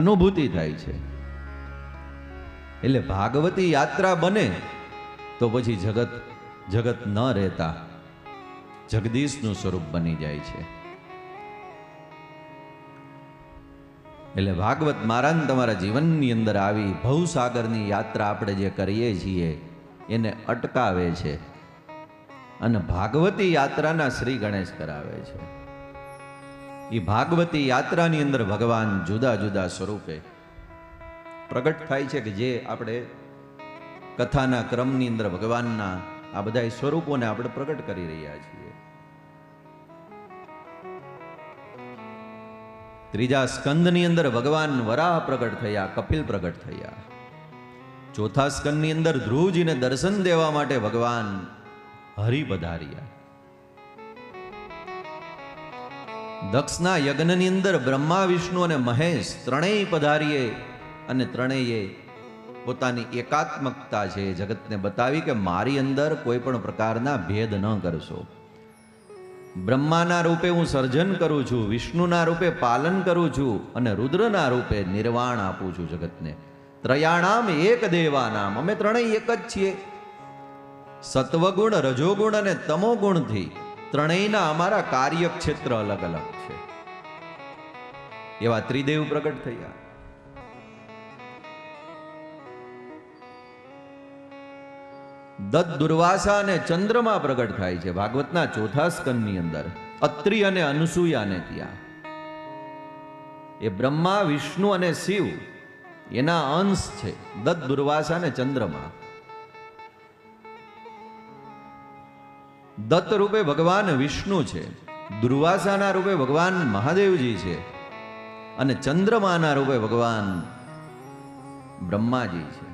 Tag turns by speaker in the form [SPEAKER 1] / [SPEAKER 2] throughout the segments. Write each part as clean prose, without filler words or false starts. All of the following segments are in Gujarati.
[SPEAKER 1] અનુભૂતિ થાય છે. એટલે ભાગવતી યાત્રા બને તો પછી જગત ન રહેતા જગદીશનું સ્વરૂપ બની જાય છે. એટલે ભાગવત મારા તમારા જીવનની અંદર આવી ભવસાગરની યાત્રા આપણે જે કરીએ છીએ એને અટકાવે છે. અને ભાગવતી યાત્રાના શ્રી ગણેશ કરાવે છે. એ ભાગવતી યાત્રાની અંદર ભગવાન જુદા જુદા સ્વરૂપે પ્રગટ થાય છે કે જે આપણે કથાના ક્રમની અંદર ભગવાનના આ બધા સ્વરૂપોને આપણે પ્રગટ કરી રહ્યા છીએ. ત્રીજા સ્કંદની અંદર ભગવાન વરાહ પ્રગટ થયા, કપિલ પ્રગટ થયા. ચોથા સ્કંદની અંદર ધ્રુવજીને દર્શન દેવા માટે ભગવાન હરિ પધાર્યા. દક્ષના યજ્ઞની અંદર બ્રહ્મા, વિષ્ણુ અને મહેશ ત્રણેય પધારીએ અને ત્રણેય પોતાની એકાત્મકતા છે જગતને બતાવી કે મારી અંદર કોઈ પણ પ્રકારના ભેદ ન કરશો. બ્રહ્માના રૂપે હું સર્જન કરું છું, વિષ્ણુના રૂપે પાલન કરું છું અને રુદ્રના રૂપે નિર્વાણ આપું છું જગતને. ત્રયાણામ એક દેવાનામ, અમે ત્રણેય એક જ છીએ. સત્વગુણ, રજોગુણ અને તમોગુણથી ત્રણેયના અમારા કાર્યક્ષેત્ર અલગ અલગ છે. એવા ત્રિદેવ પ્રગટ થયા. દત્ત, દુર્વાસા અને ચંદ્રમા પ્રગટ થાય છે ભાગવતના ચોથા સ્કંદની અંદર. અત્રિ અને અનસૂયાને ત્યાં એ બ્રહ્મા, વિષ્ણુ અને શિવ એના અંશ છે. દત્ત, દુર્વાસા અને ચંદ્રમા. દત્ત રૂપે ભગવાન વિષ્ણુ છે, દુર્વાસાના રૂપે ભગવાન મહાદેવજી છે અને ચંદ્રમાના રૂપે ભગવાન બ્રહ્માજી છે.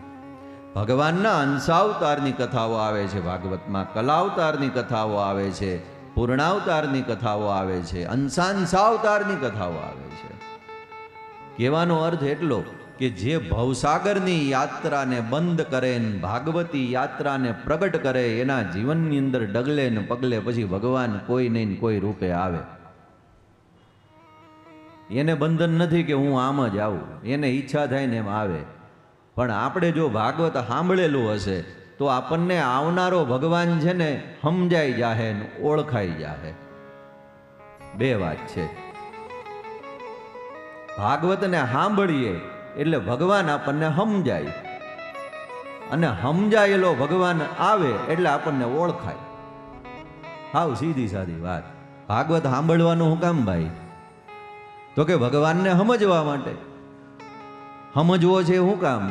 [SPEAKER 1] ભગવાનના અંશાવતારની કથાઓ આવે છે ભાગવતમાં, કલાવતારની કથાઓ આવે છે, પૂર્ણાવતારની કથાઓ આવે છે, અંશાંશાવતારની કથાઓ આવે છે. કહેવાનો અર્થ એટલો કે જે ભવસાગરની યાત્રાને બંધ કરે ને ભાગવતી યાત્રાને પ્રગટ કરે એના જીવનની અંદર ડગલે ને પગલે પછી ભગવાન કોઈ નહીં કોઈ રૂપે આવે. એને બંધન નથી કે હું આમ જ આવું, એને ઈચ્છા થાય ને એમ આવે. પણ આપણે જો ભાગવત સાંભળેલું હશે તો આપણને આવનારો ભગવાન છે ને સમજાઈ જાહે ને ઓળખાઈ જાહે. બે વાત છે. ભાગવતને સાંભળીએ એટલે ભગવાન આપણને સમજાય અને સમજાયેલો ભગવાન આવે એટલે આપણને ઓળખાય. હાવ સીધી સાદી વાત. ભાગવત સાંભળવાનું હું કામ ભાઈ? તો કે ભગવાનને સમજવા માટે. સમજવો છે શું કામ?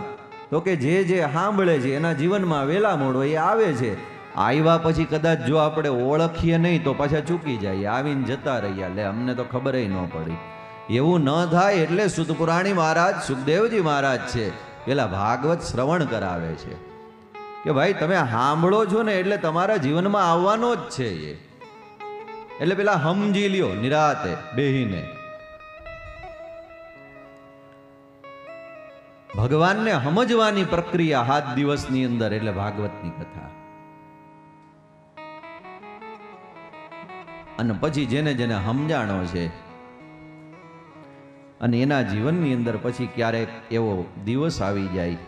[SPEAKER 1] તો કે જે સાંભળે છે એના જીવનમાં વેલા મોડો એ આવે છે. આવ્યા પછી કદાચ જો આપણે ઓળખીએ નહીં તો પાછા ચૂકી જાય, આવીને જતા રહ્યા, લે અમને તો ખબર ન પડી. એવું ન થાય એટલે સુતપુરાણી મહારાજ, સુખદેવજી મહારાજ છે પેલા ભાગવત શ્રવણ કરાવે છે કે ભાઈ તમે સાંભળો છો ને એટલે તમારા જીવનમાં આવવાનો જ છે એ. એટલે પેલા સમજી લ્યો નિરાતે બેહીને. ભગવાનને સમજવાની પ્રક્રિયા 7 દિવસની અંદર એટલે ભાગવતની કથા. અને પછી જેને જેને સમજાણો છે અને એના જીવનની અંદર પછી ક્યારેક એવો દિવસ આવી જાય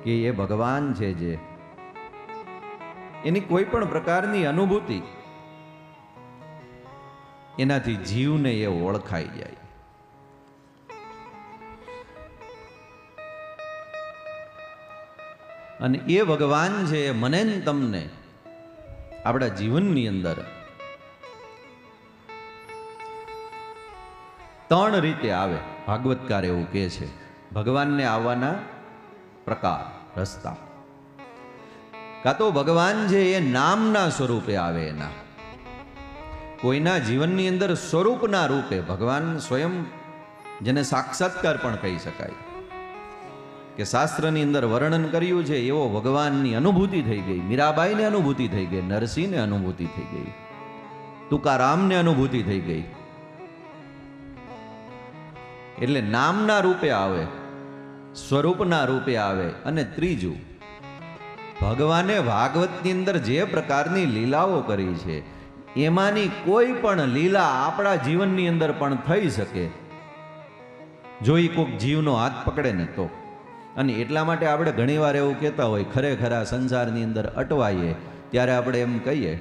[SPEAKER 1] કે એ ભગવાન છે જે એની કોઈ પણ પ્રકારની અનુભૂતિ એનાથી જીવને એ ઓળખાઈ જાય. અને એ ભગવાન છે એ મને ને તમને આપણા જીવનની અંદર 3 રીતે આવે. ભાગવતકાર એવું કહે છે ભગવાનને આવવાના પ્રકાર, રસ્તા. કાં તો ભગવાન છે એ નામના સ્વરૂપે આવે. એના કોઈના જીવનની અંદર સ્વરૂપના રૂપે ભગવાન સ્વયં, જેને સાક્ષાત્કાર પણ કહી શકાય કે શાસ્ત્રની અંદર વર્ણન કર્યું છે એવો ભગવાનની અનુભૂતિ થઈ ગઈ. મીરાબાઈને અનુભૂતિ થઈ ગઈ, નરસિંહને અનુભૂતિ થઈ ગઈ, તુકારામને અનુભૂતિ થઈ ગઈ. એટલે નામના રૂપે આવે, સ્વરૂપના રૂપે આવે. અને ત્રીજું, ભગવાને ભાગવતની અંદર જે પ્રકારની લીલાઓ કરી છે એમાંની કોઈ પણ લીલા આપણા જીવનની અંદર પણ થઈ શકે જો એ કોઈક જીવનો હાથ પકડે ને તો. અને એટલા માટે આપણે ઘણીવાર એવું કહેતા હોય, ખરેખર આ સંસારની અંદર અટવાઈએ ત્યારે આપણે એમ કહીએ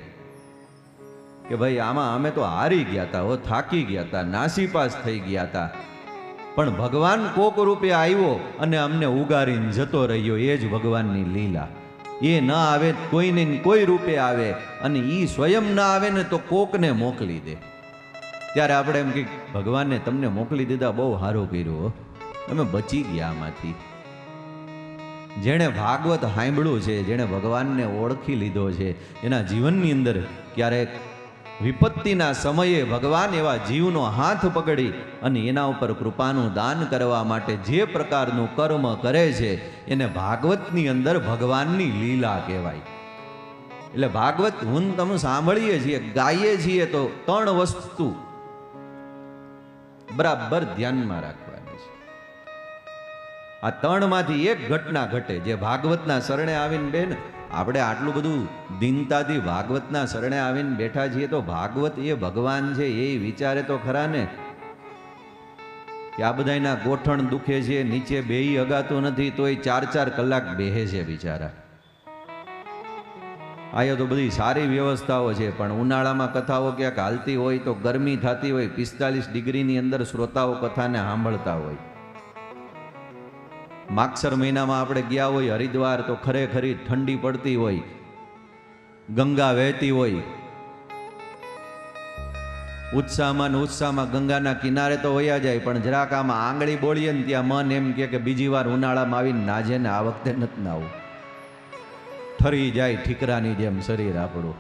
[SPEAKER 1] કે ભાઈ આમાં અમે તો હારી ગયા હતા, થાકી ગયા હતા, નાસીપાસ થઈ ગયા હતા, પણ ભગવાન કોક રૂપે આવ્યો અને અમને ઉગારીને જતો રહ્યો. એ જ ભગવાનની લીલા. એ ન આવે કોઈને કોઈ રૂપે આવે, અને એ સ્વયં ના આવે ને તો કોકને મોકલી દે. ત્યારે આપણે એમ કે ભગવાનને તમને મોકલી દીધા, બહુ સારું કર્યું, તમે બચી ગયા આમાંથી. જેણે ભાગવત સાંભળ્યું છે, જેણે ભગવાનને ઓળખી લીધો છે, એના જીવનની અંદર ક્યારેક વિપત્તિના સમયે ભગવાન એવા જીવનો હાથ પકડી અને એના ઉપર કૃપાનું દાન કરવા માટે જે પ્રકારનું કર્મ કરે છે એને ભાગવતની અંદર ભગવાનની લીલા કહેવાય. એટલે ભાગવત હું તમે સાંભળીએ છીએ, ગાઈએ છીએ તો ત્રણ વસ્તુ બરાબર ધ્યાનમાં રાખવાની છે. આ ત્રણમાંથી એક ઘટના ઘટે જે ભાગવતના શરણે આવીને બેન આપણે આટલું બધું દીનતાથી ભાગવતના શરણે આવીને બેઠા છીએ તો ભાગવત એ ભગવાન છે એ વિચારે તો ખરા ને કે આ બધાના ગોઠણ દુખે છે, નીચે બેહી અગાતું નથી તોય 4-4 કલાક બેહે છે બિચારા. આયા તો બધી સારી વ્યવસ્થાઓ છે, પણ ઉનાળામાં કથાઓ ક્યાંક હાલતી હોય તો ગરમી થતી હોય, 45 ડિગ્રીની અંદર શ્રોતાઓ કથાને સાંભળતા હોય. માગસર મહિનામાં આપણે ગયા હોય હરિદ્વાર તો ખરેખરી ઠંડી પડતી હોય, ગંગા વહેતી હોય, ઉત્સાહમાં ને ઉત્સાહમાં ગંગાના કિનારે તો વયા જાય, પણ જરાક આમાં આંગળી બોલીએ ને ત્યાં મન એમ કે બીજી વાર ઉનાળામાં આવીને નાજે ને આ વખતે નથી નાવું. ઠરી જાય ઠીકરાની જેમ શરીર આપણું.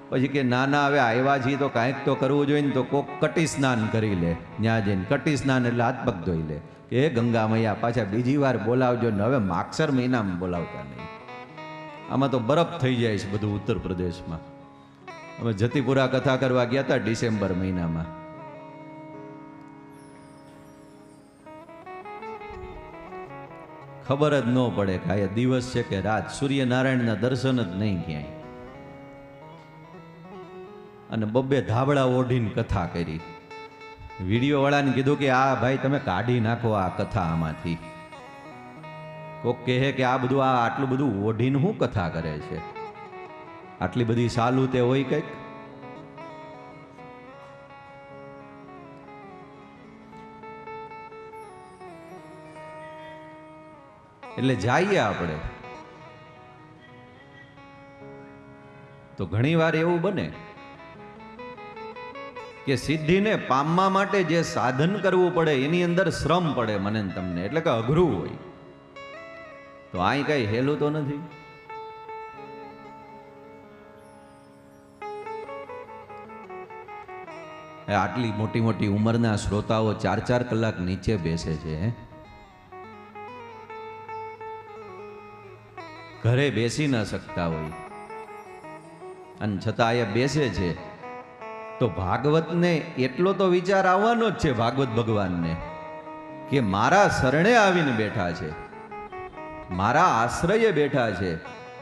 [SPEAKER 1] પછી કે નાના હવે આવ્યા છીએ તો કાંઈક તો કરવું જોઈએ ને, તો કોક કટી સ્નાન કરી લે. ત્યાં જઈને કટી સ્નાન એટલે હાથ પગ ધોઈ લે કે હે ગંગા મૈયા પાછા બીજી વાર બોલાવજો ને, હવે માગસર મહિનામાં બોલાવતા નહીં. આમાં તો બરફ થઈ જાય છે બધું ઉત્તર પ્રદેશમાં. અમે જતીપુરા કથા કરવા ગયા હતા ડિસેમ્બર મહિનામાં. ખબર જ ન પડે કે આ દિવસ છે કે રાત, સૂર્યનારાયણના દર્શન જ નહીં ક્યાંય. અને બબ્બે ધાબળા ઓઢીને કથા કરી. વિડીયો વાળાને કીધું કે આ ભાઈ તમે કાઢી નાખો આ કથા આમાંથી. કોક કહે કે આ બધું આ આટલું બધું ઓઢીને શું કથા કરે છે, આટલી બધી સાલું તે હોય કંઈક. એટલે જઈએ આપણે તો ઘણીવાર એવું બને કે સિદ્ધિને પામવા માટે જે સાધન કરવું પડે એની અંદર શ્રમ પડે મને ને તમને, એટલે કે અઘરું હોય. તો અહીં કઈ હેલું તો નથી. આટલી મોટી મોટી ઉંમરના શ્રોતાઓ 4-4 કલાક નીચે બેસે છે. ઘરે બેસી ન શકતા હોય અને છતાં એ બેસે છે. તો ભાગવતને એટલો તો વિચાર આવવાનો જ છે ભાગવત ભગવાનને કે મારા શરણે આવીને બેઠા છે, મારા આશ્રયે બેઠા છે,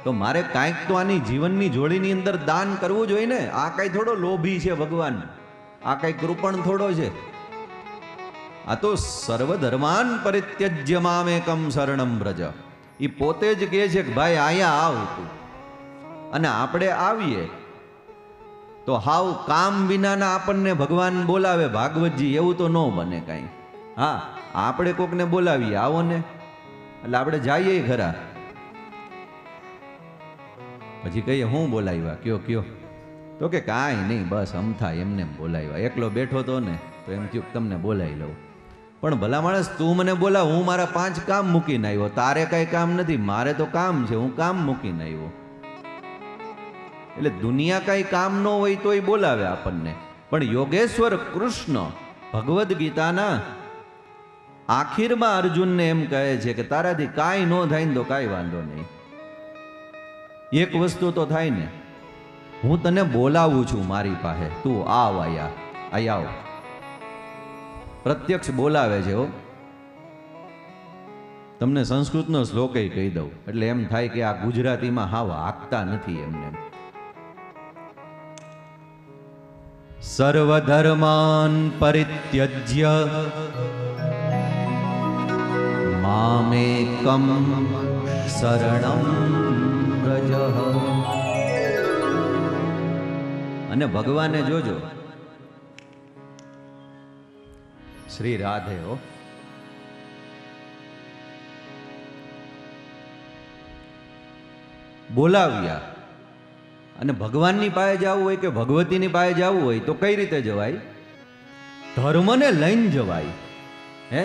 [SPEAKER 1] તો મારે કાંઈક તો આની જીવનની જોડીની અંદર દાન કરવું જોઈએ ને. આ કાંઈ થોડો લોભી છે ભગવાન, આ કાંઈ કૃપણ થોડો છે. આ તો સર્વધર્માન પરિત્યજ્ય મામેકમ શરણમ વ્રજ. એ પોતે જ કહે છે કે ભાઈ અહીંયા આવ તું, અને આપણે આવીએ તો હાવ કામ વિનાના આપણને ભગવાન બોલાવે ભાગવતજી, એવું તો ન બને કાંઈ. હા, આપણે કોકને બોલાવીએ આવો ને, એટલે આપણે જઈએ ખરા. પછી કહીએ હું બોલાવ્યા, કયો કયો, તો કે કાંઈ નહીં બસ અમથા એમને બોલાવ્યા. એકલો બેઠો તો ને તો એમ થયું તમને બોલાવી લઉં. પણ ભલા માણસ તું મને બોલાવ, હું મારા 5 કામ મૂકીને આવ્યો, તારે કાંઈ કામ નથી, મારે તો કામ છે, હું કામ મૂકીને આવ્યો. એટલે દુનિયા કાંઈ કામ ન હોય તોય બોલાવે આપણને. પણ યોગેશ્વર કૃષ્ણ ભગવદ્ ગીતાના આખીરમાં અર્જુનને એમ કહે છે કે તારાથી કાંઈ ન થાય ને તો કાંઈ વાંધો નહીં, એક વસ્તુ તો થાય ને, હું તને બોલાવું છું મારી પાસે, તું આવ, અહીંયા આવ. પ્રત્યક્ષ બોલાવે છે. હો, તમને સંસ્કૃતનો શ્લોક કહી દઉં એટલે એમ થાય કે આ ગુજરાતીમાં હાવ હાકતા નથી એમને. સર્વધર્માન પરિત્યજ્ય મામેકમ શરણમ વ્રજ. અને ભગવાને જોજો, શ્રી રાધે હો, બોલાવ્યા. અને ભગવાનની પાસે જવું હોય કે ભગવતીની પાસે જવું હોય તો કઈ રીતે જવાય? ધર્મને લઈને જવાય. હે,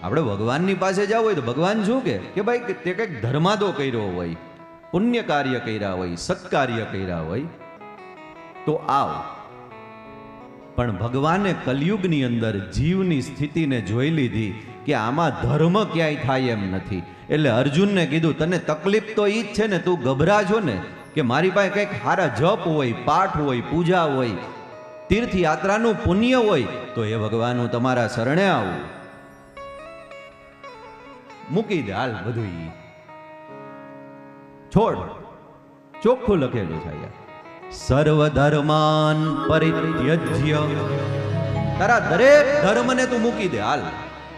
[SPEAKER 1] આપણે ભગવાનની પાસે જવું હોય તો ભગવાન શું કે ભાઈ તે કંઈક ધર્માદો કર્યો હોય, પુણ્ય કાર્ય કર્યા હોય, સત્કાર્ય કર્યા હોય તો આવ. પણ ભગવાને કલયુગની અંદર જીવની સ્થિતિને જોઈ લીધી કે આમાં ધર્મ ક્યાંય થાય એમ નથી. એટલે અર્જુનને કીધું, તને તકલીફ તો ઈ જ છે ને, તું ગભરા છો ને કે મારી પાસે કંઈક સારા જપ હોય, પાઠ હોય, પૂજા હોય, તીર્થયાત્રાનું પુણ્ય હોય તો એ ભગવાન હું તમારા શરણે આવું. મૂકી દે હાલ બધું, ઈ છોડ. ચોખ્ખું લખેલું છે અહીંયા, સર્વધર્માન પરિત્યજ્ય. તારા દરેક ધર્મને તું મૂકી દે હાલ.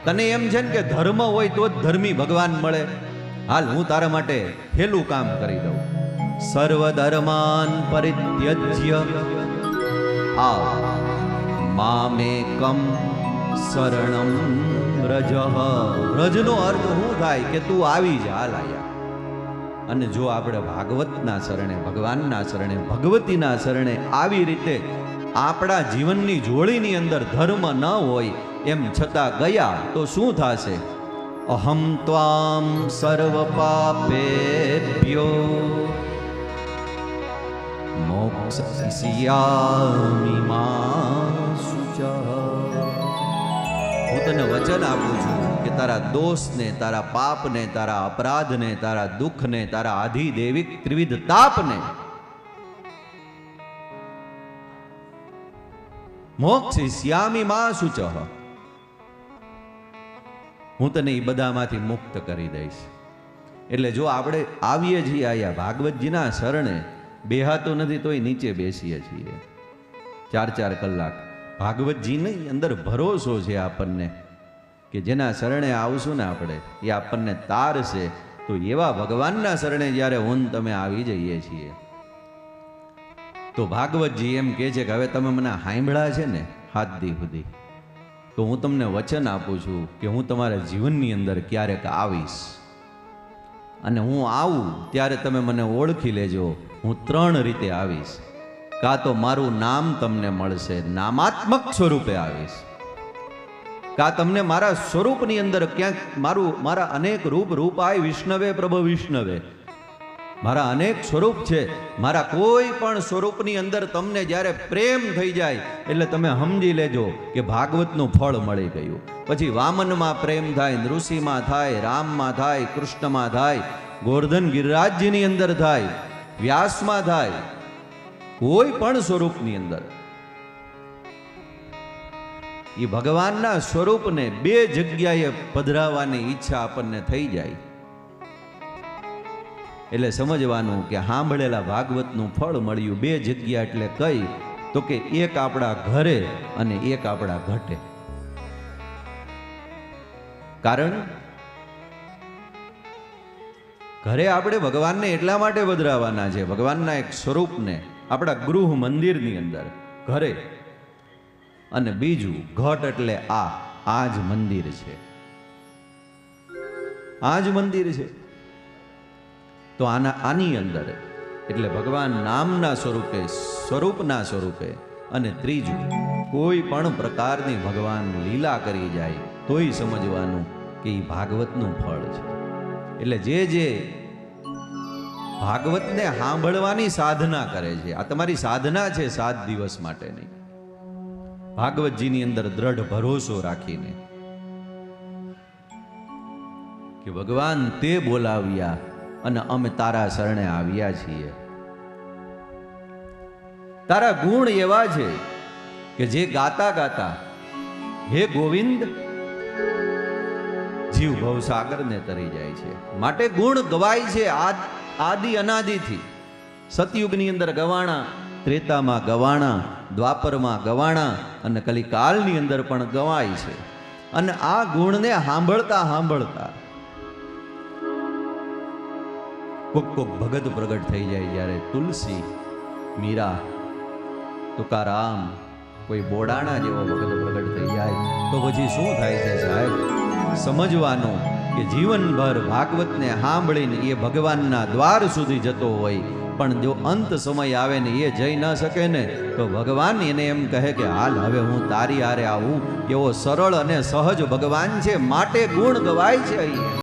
[SPEAKER 1] તને એમ છે ને કે ધર્મ હોય તો જ ધર્મી ભગવાન મળે, હાલ હું તારા માટે હેલું કામ કરી દઉં. સર્વધર્માન પરિત્યજ્ય આવ મામેકમ શરણમ વ્રજ. વ્રજનો અર્થ શું થાય કે તું આવી જા હાલ આયા. અને જો આપણે ભાગવતના શરણે, ભગવાનના શરણે, ભગવતીના શરણે આવી રીતે આપણા જીવનની જોડીની અંદર ધર્મ ન હોય એમ છતાં ગયા તો શું થશે? અહમ ત્વામ સર્વ પાપેભ્યો મોક્ષયિષ્યામિ મા શુચઃ. હું તને વચન આપું છું કે તારા દોષને, તારા પાપને, તારા અપરાધને, તારા દુઃખને, તારા આધિદેવિક ત્રિવિધ તાપને મોક્ષયિષ્યામિ મા શુચઃ, હું તને એ બધામાંથી મુક્ત કરી દઈશ. એટલે જો આપણે આવીએ છીએ આયા ભાગવતજીના શરણે, બેહાતો નથી તોય નીચે બેસીએ છીએ 4-4 કલાક. ભાગવતજીની અંદર ભરોસો છે આપણને કે જેના શરણે આવશું ને આપણે એ આપણને તારશે. તો એવા ભગવાનના શરણે જ્યારે હું તમે આવી જઈએ છીએ તો ભાગવતજી એમ કહે છે કે હવે તમે મને સાંભળ્યા છે ને હાથ દી સુધી, તો હું તમને વચન આપું છું કે હું તમારા જીવનની અંદર ક્યારેક આવીશ. અને હું આવું ત્યારે તમે મને ઓળખી લેજો. હું 3 રીતે આવીશ. કાં તો મારું નામ તમને મળશે, નામાત્મક સ્વરૂપે આવીશ. કાં તમને મારા સ્વરૂપની અંદર ક્યાંક મારા અનેક રૂપાય વિષ્ણવે પ્રભ વિષ્ણવે, મારા અનેક સ્વરૂપ છે. મારા કોઈ પણ સ્વરૂપની અંદર તમને જ્યારે પ્રેમ થઈ જાય એટલે તમે સમજી લેજો કે ભાગવતનું ફળ મળી ગયું. પછી વામનમાં પ્રેમ થાય, નૃસિંહમાં થાય, રામમાં થાય, કૃષ્ણમાં થાય, ગોર્ધન ગિરિરાજજીની અંદર થાય, વ્યાસમાં થાય, કોઈ પણ સ્વરૂપની અંદર એ ભગવાનના સ્વરૂપને 2 જગ્યાએ પધરાવવાની ઈચ્છા આપણને થઈ જાય એટલે સમજવાનું કે સાંભળેલા ભાગવતનું ફળ મળ્યું 2 જગ્યા. એટલે કઈ? તો કે એક આપણા ઘરે અને એક આપણા ઘટે. કારણ ઘરે આપણે ભગવાનને એટલા માટે પધરાવવાના છે, ભગવાનના એક સ્વરૂપને આપણા ગૃહ મંદિરની અંદર ઘરે. અને બીજું ઘટ એટલે આ જ મંદિર છે, આ જ મંદિર છે. તો આની અંદર એટલે ભગવાન નામના સ્વરૂપે, સ્વરૂપના સ્વરૂપે. અને ત્રીજું કોઈ પણ પ્રકારની ભગવાન લીલા કરી જાય તોય સમજવાનું કે એ ભાગવતનું ફળ છે. એટલે જે ભાગવતને સાંભળવાની સાધના કરે છે, આ તમારી સાધના છે 7 દિવસ માટેની. ભાગવતજીની અંદર દ્રઢ ભરોસો રાખીને કે ભગવાન તે બોલાવ્યા અને અમે તારા શરણે આવ્યા છીએ. તારા ગુણ એવા છે કે જે ગાતા ગાતા હે ગોવિંદ જીવ ભવસાગરને તરી જાય છે. માટે ગુણ ગવાય છે આદિ અનાદિથી. સતયુગની અંદર ગવાણા, ત્રેતામાં ગવાણા, દ્વાપરમાં ગવાણા અને કલિકાલની અંદર પણ ગવાય છે. અને આ ગુણને સાંભળતા સાંભળતા કોક કોક ભગત પ્રગટ થઈ જાય. જ્યારે તુલસી, મીરા, તુકારામ, કોઈ બોડાણા જેવો ભગત પ્રગટ થઈ જાય તો પછી શું થાય છે સાહેબ? સમજવાનું કે જીવનભર ભાગવતને સાંભળીને એ ભગવાનના દ્વાર સુધી જતો હોય, પણ જો અંત સમય આવે ને એ જઈ ન શકે ને તો ભગવાન એને એમ કહે કે હાલ હવે હું તારી હારે આવું. એવો સરળ અને સહજ ભગવાન છે, માટે ગુણ ગવાય છે અહીંયા.